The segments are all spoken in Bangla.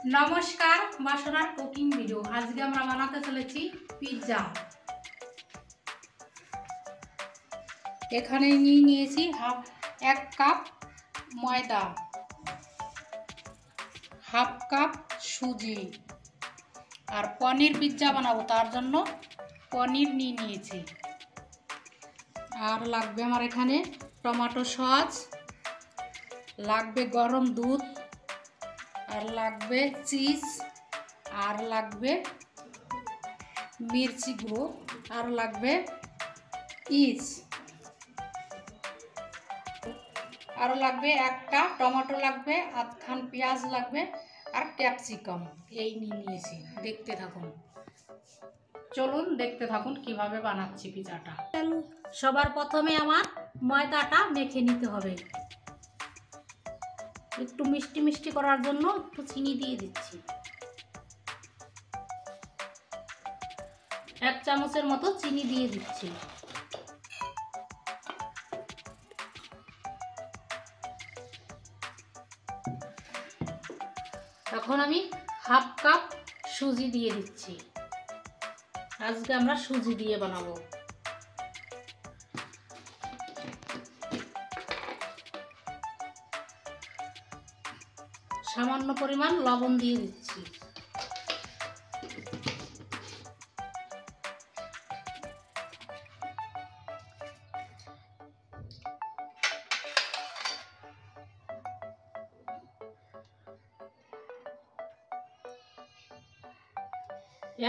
নমস্কার, বাসনার কুকিং ভিডিও। আজকে আমরা বানাতে চলেছি পিৎজা। এখানে নিয়েছি এক কাপ ময়দা, হাফ কাপ সুজি, আর পনির পিৎজা বানাবো তার জন্য পনির নিয়েছি। আর লাগবে আমার এখানে টমেটো সস, লাগবে গরম দুধ, আর লাগবে চিজ, আর লাগবে মির্চি গুঁড়ো, আর লাগবে ইস, আরও লাগবে একটা টমেটো লাগবে, আধখান পেঁয়াজ লাগবে, আর ক্যাপসিকাম। এই নিয়েছি। দেখতে থাকুন, চলুন দেখতে থাকুন কিভাবে বানাচ্ছি পিৎজাটা। সবার প্রথমে আমার ময়দাটা মেখে নিতে হবে। একটু মিষ্টি মিষ্টি করার জন্য একটু চিনি দিয়ে দিচ্ছি। 1 চামচের মতো চিনি দিয়ে দিচ্ছি। এখন আমি হাফ কাপ সুজি দিয়ে দিচ্ছি। আজকে আমরা সুজি দিয়ে বানাবো। সামান্য পরিমাণ লবণ দিয়ে দিচ্ছি।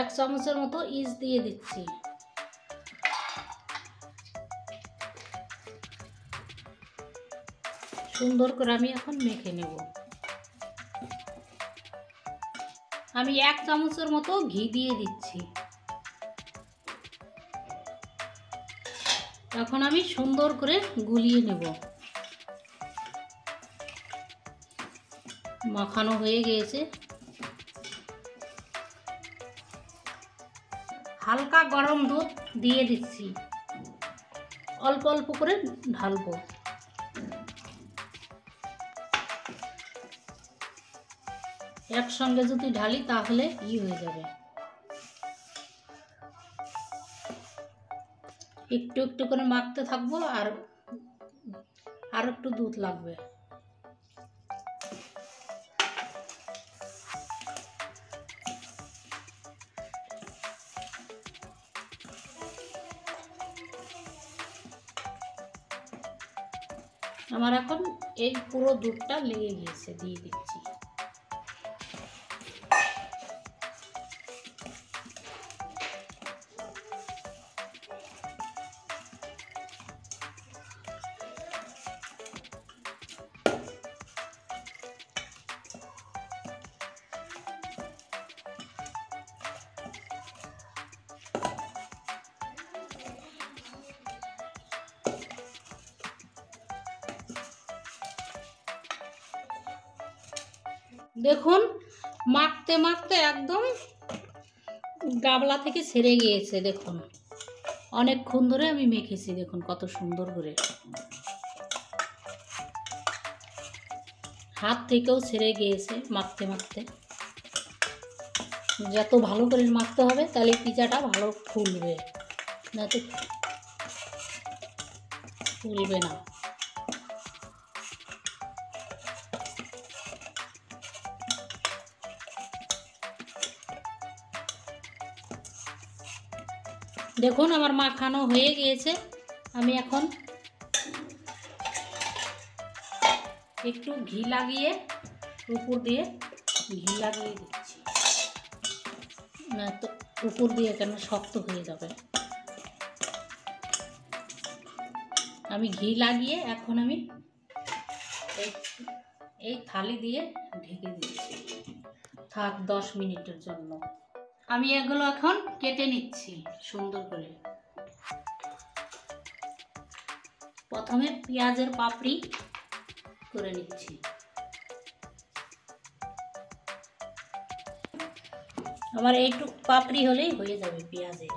এক চামচের মতো ইস্ট দিয়ে দিচ্ছি। সুন্দর করে আমি এখন মেখে নেব। আমি 1 চামচের মতো ঘি দিয়ে দিচ্ছি। এখন আমি সুন্দর করে গুলিয়ে নেব। মাখানো হয়ে গিয়েছে। হালকা গরম দুধ দিয়ে দিচ্ছি। অল্প অল্প করে ঢালবো। একসঙ্গে যদি ঢালি তাহলে হয়ে যাবে। একটু একটু করে মাখতে থাকবো। আর একটু দুধ লাগবে। আমার এখন এই পুরো দুধটা লেগে গিয়েছে, দিয়ে দিচ্ছি। দেখুন, মাখতে মাখতে একদম গাবলা থেকে ছেড়ে গিয়েছে। দেখুন, অনেকক্ষণ ধরে আমি মেখেছি। দেখুন কত সুন্দর করে, হাত থেকেও ছেড়ে গিয়েছে মাখতে মাখতে। যত ভালো করে মাখতে হবে তাহলে পিৎজাটা ভালো ফুলবে, না তো ফুলবে না। দেখুন আমার মাখানো হয়ে গিয়েছে। আমি এখন একটু ঘি লাগিয়ে উপর দিয়ে দিচ্ছি। না তো উপর দিয়ে কেন শক্ত হয়ে যাবে। আমি ঘি লাগিয়ে এখন আমি এই থালি দিয়ে ঢেকে দিচ্ছি। থাক 10 মিনিটের জন্য। আমি এগুলো এখন কেটে নিচ্ছি সুন্দর করে। প্রথমে পেঁয়াজের পাপড়ি করে নিচ্ছি। আমার এইটুকু পাপড়ি হলেই হয়ে যাবে পেঁয়াজের।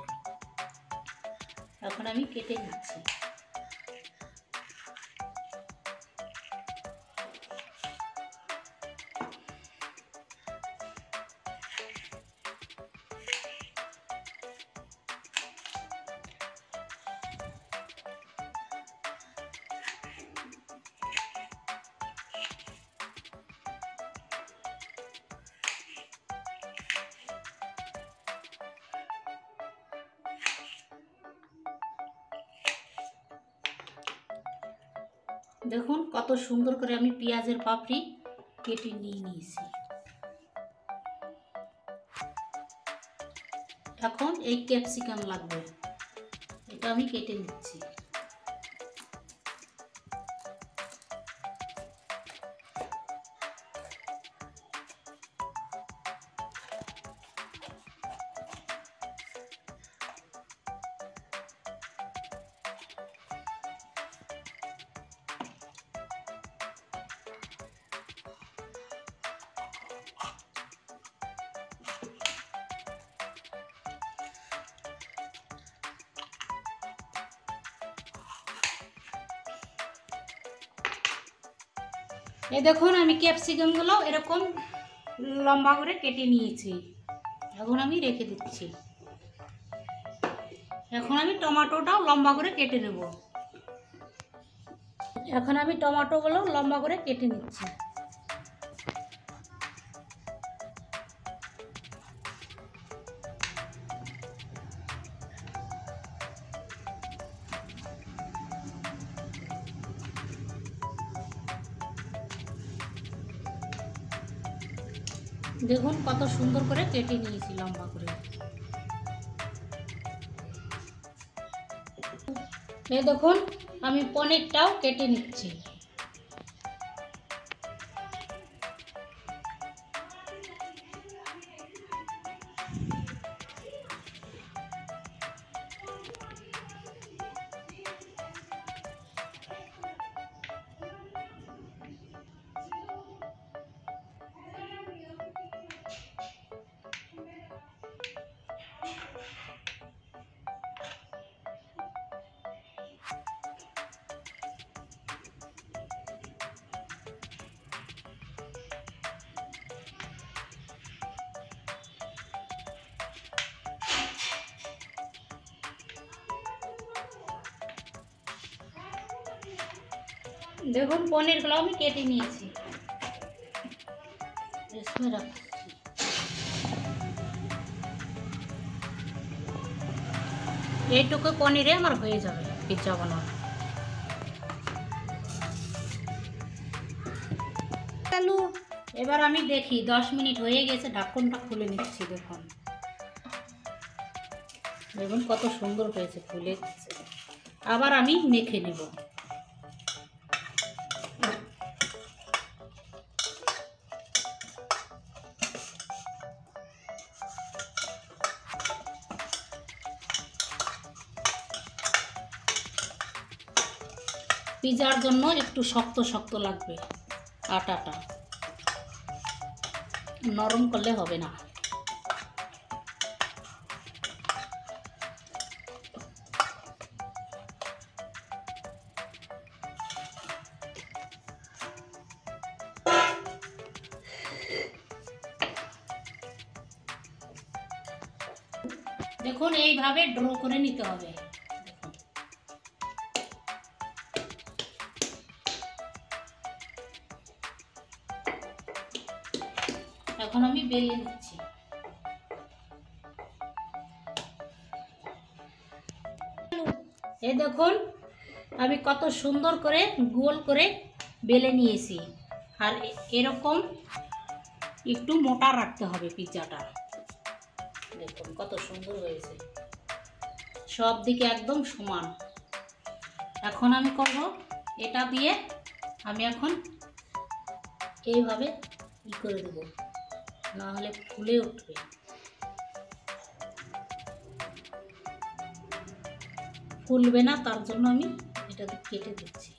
এখন আমি কেটে নিচ্ছি। দেখুন কত সুন্দর করে আমি পেঁয়াজের পাপড়ি কেটে নিয়েছি। এখন এই ক্যাপসিকাম লাগবে, এটা আমি কেটে নিচ্ছি। এই দেখুন আমি ক্যাপসিকামগুলো এরকম লম্বা করে কেটে নিয়েছি, এখন আমি রেখে দিচ্ছি। এখন আমি টমেটোটাও লম্বা করে কেটে নেব। এখন আমি টমেটোগুলো লম্বা করে কেটে নিচ্ছি। দেখুন কত সুন্দর করে কেটে নিয়েছি লম্বা করে। এই দেখুন আমি পনিরটাও কেটে নিচ্ছি। দেখুন পনিরগুলো আমি কেটে নিয়েছি, এইটুকু পনিরে আমার হয়ে যাবে পিৎজা বানানো। এবার আমি দেখি 10 মিনিট হয়ে গেছে, ঢাকনটা খুলে নিচ্ছি। দেখুন দেখুন কত সুন্দর হয়েছে, ফুলে গেছে। আবার আমি মেখে নেব। পিৎজার জন্য একটু শক্ত শক্ত লাগবে, আটাটা নরম করলে হবে না। দেখুন এইভাবে ড্র করে নিতে হবে। এখন আমি বেলে নিচ্ছি। এই দেখুন আমি কত সুন্দর করে গোল করে বেলে নিয়েছি। আর এরকম একটু মোটা রাখতে হবে পিৎজাটা। দেখুন কত সুন্দর হয়েছে, সব দিকে একদম সমান। এখন আমি করব এটা দিয়ে, আমি এখন এইভাবে করে দেব, না হলে ফুলে উঠবে। ফুলবে না, তার জন্য আমি এটা কেটে দিচ্ছি,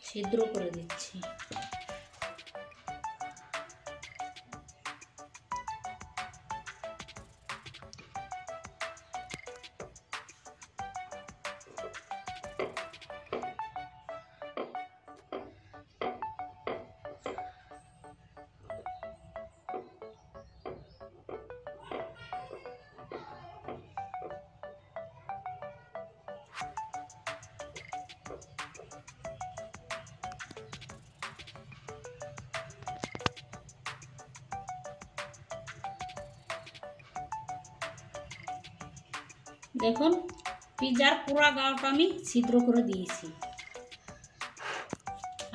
ছিদ্র করে দিচ্ছি। দেখুন পিৎজার পুরা গাওটা আমি ছিদ্র করে দিয়েছি,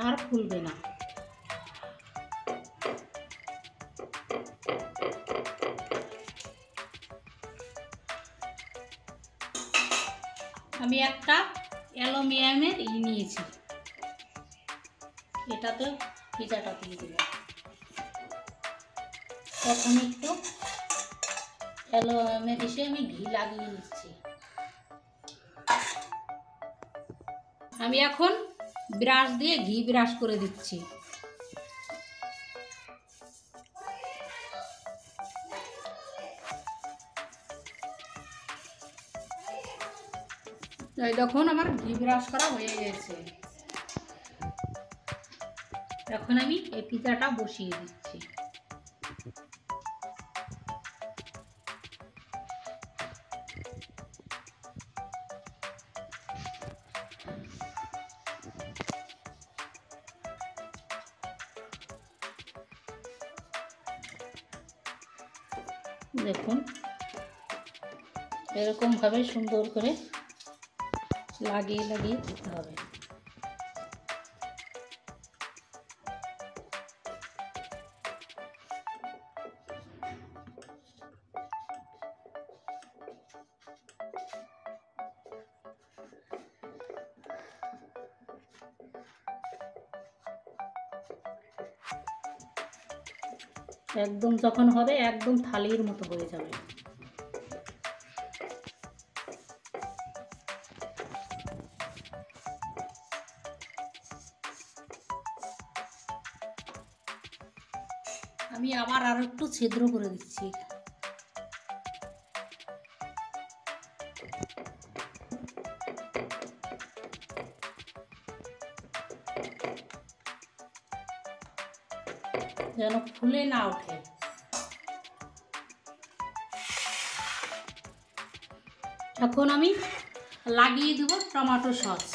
আর ফুলবে না। আমি একটা অ্যালুমিনিয়ামের নিয়েছি, এটাতে পিৎজাটা দিয়ে দেব। প্রথমে একটু অ্যালুমিনিয়ামের এসে আমি ঘি লাগিয়ে নিচ্ছি। আমি এখন ব্রাশ দিয়ে ঘি ব্রাশ করে দিচ্ছি। এই দেখুন আমার ঘি ব্রাশ করা হয়ে গেছে। এখন আমি এই পিৎজাটা বসিয়ে দিচ্ছি। দেখুন এরকম ভাবে সুন্দর করে লাগিয়ে লাগিয়ে দিতে হবে। একদম যখন হবে একদম থালির মতো হয়ে যাবে। আমি আবার আরো একটু ছিদ্র করে দিচ্ছি। যেন ফুলে না ওঠে। এখন আমি লাগিয়ে দেব টমেটো সস।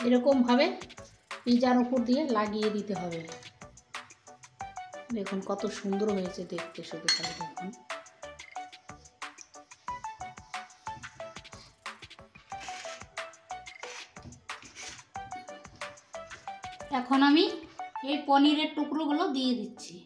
এরকম ভাবে পিৎজার উপর দিয়ে লাগিয়ে দিতে হবে। দেখুন কত সুন্দর হয়েছে দেখতে, শুধু খালি দেখুন। এখন আমি এই পনিরের টুকরোগুলো দিয়ে দিচ্ছি।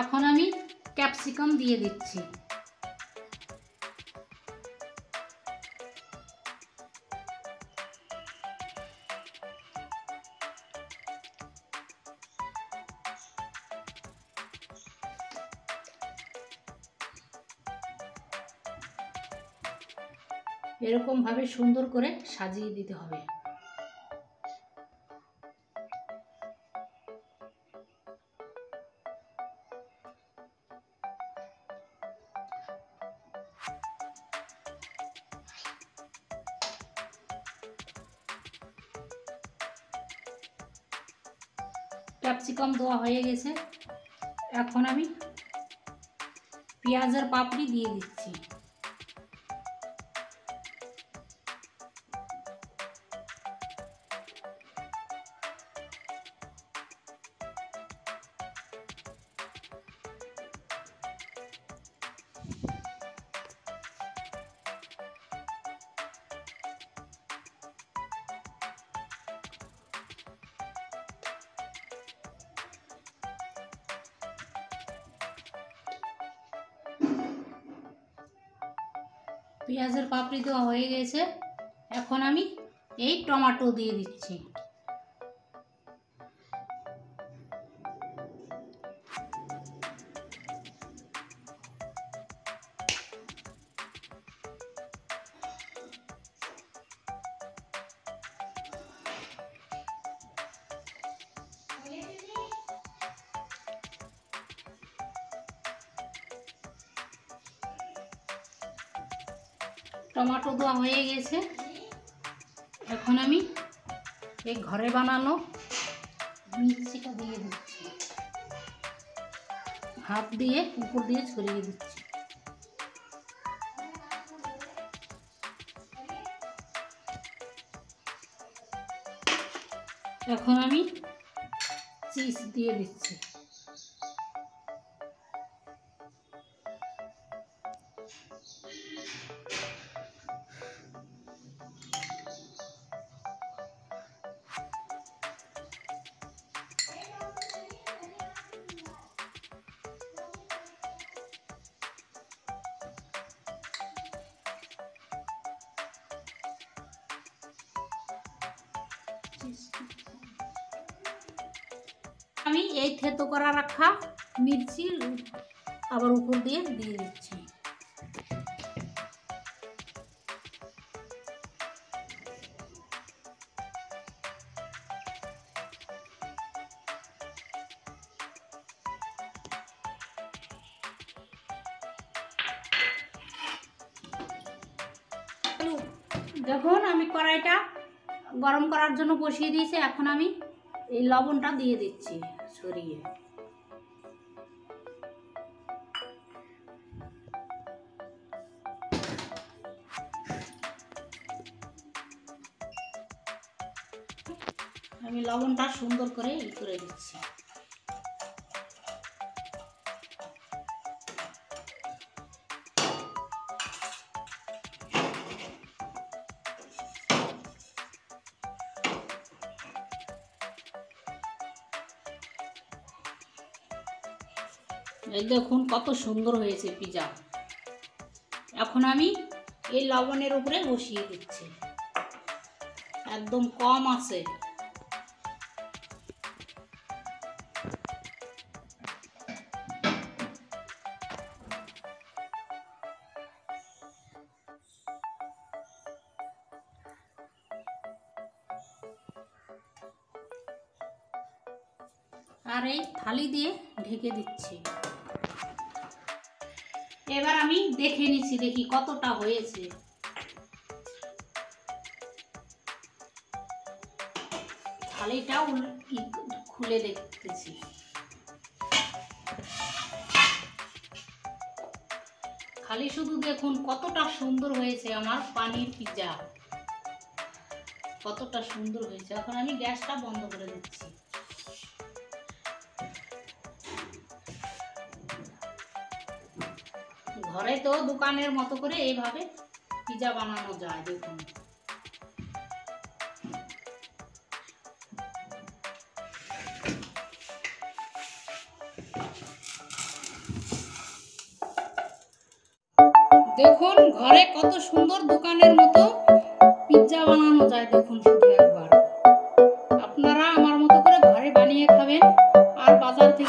এখন আমি ক্যাপসিকাম দিয়ে দিচ্ছি। এরকম ভাবে সুন্দর করে সাজিয়ে দিতে হবে। ক্যাপসিকাম দেওয়া হয়ে গেছে। এখন আমি পেঁয়াজের পাপড়ি দিয়ে দিচ্ছি। পেঁয়াজের পাপড়ি দেওয়া হয়ে গেছে। এখন আমি এই টমেটো দিয়ে দিচ্ছি। টমেটো দেওয়া হয়ে গেছে। এখন আমি এই ঘরে বানানো মিক্সিটা দিয়ে দিচ্ছি, হাত দিয়ে উপর দিয়ে ছড়িয়ে দিচ্ছি। এখন আমি চিজ দিয়ে দিচ্ছি। আমি এই থেতো করা রাখা মির্চি আবার উপর দিয়ে দিচ্ছি। দেখুন আমি কড়াইটা গরম করার জন্য বসিয়ে দিয়েছি। এখন আমি এই লবণটা দিয়ে দিচ্ছি ছড়িয়ে। আমি লবণটা সুন্দর করে করে দিচ্ছি। এই দেখুন কত সুন্দর হয়েছে পিজা। এখন আমি এই লবণের উপরে বসিয়ে দিচ্ছি, একদম কম আছে। আর এই থালি দিয়ে ঢেকে দিচ্ছি। এবার আমি দেখে নিচ্ছি, দেখি কতটা হয়েছে। থালিটা খুলে দেখতেছি। খালি শুধু দেখুন কতটা সুন্দর হয়েছে আমার পানির পিৎজা, কতটা সুন্দর হয়েছে। এখন আমি গ্যাসটা বন্ধ করে দিচ্ছি। ঘরে তো দোকানের মতো করে এইভাবে পিৎজা বানানো যায়। দেখুন দেখুন ঘরে কত সুন্দর দোকানের মতো পিৎজা বানানো যায়। দেখুন শুধু একবার আপনারা আমার মতো করে ঘরে বানিয়ে খাবেন, আর বাজার থেকে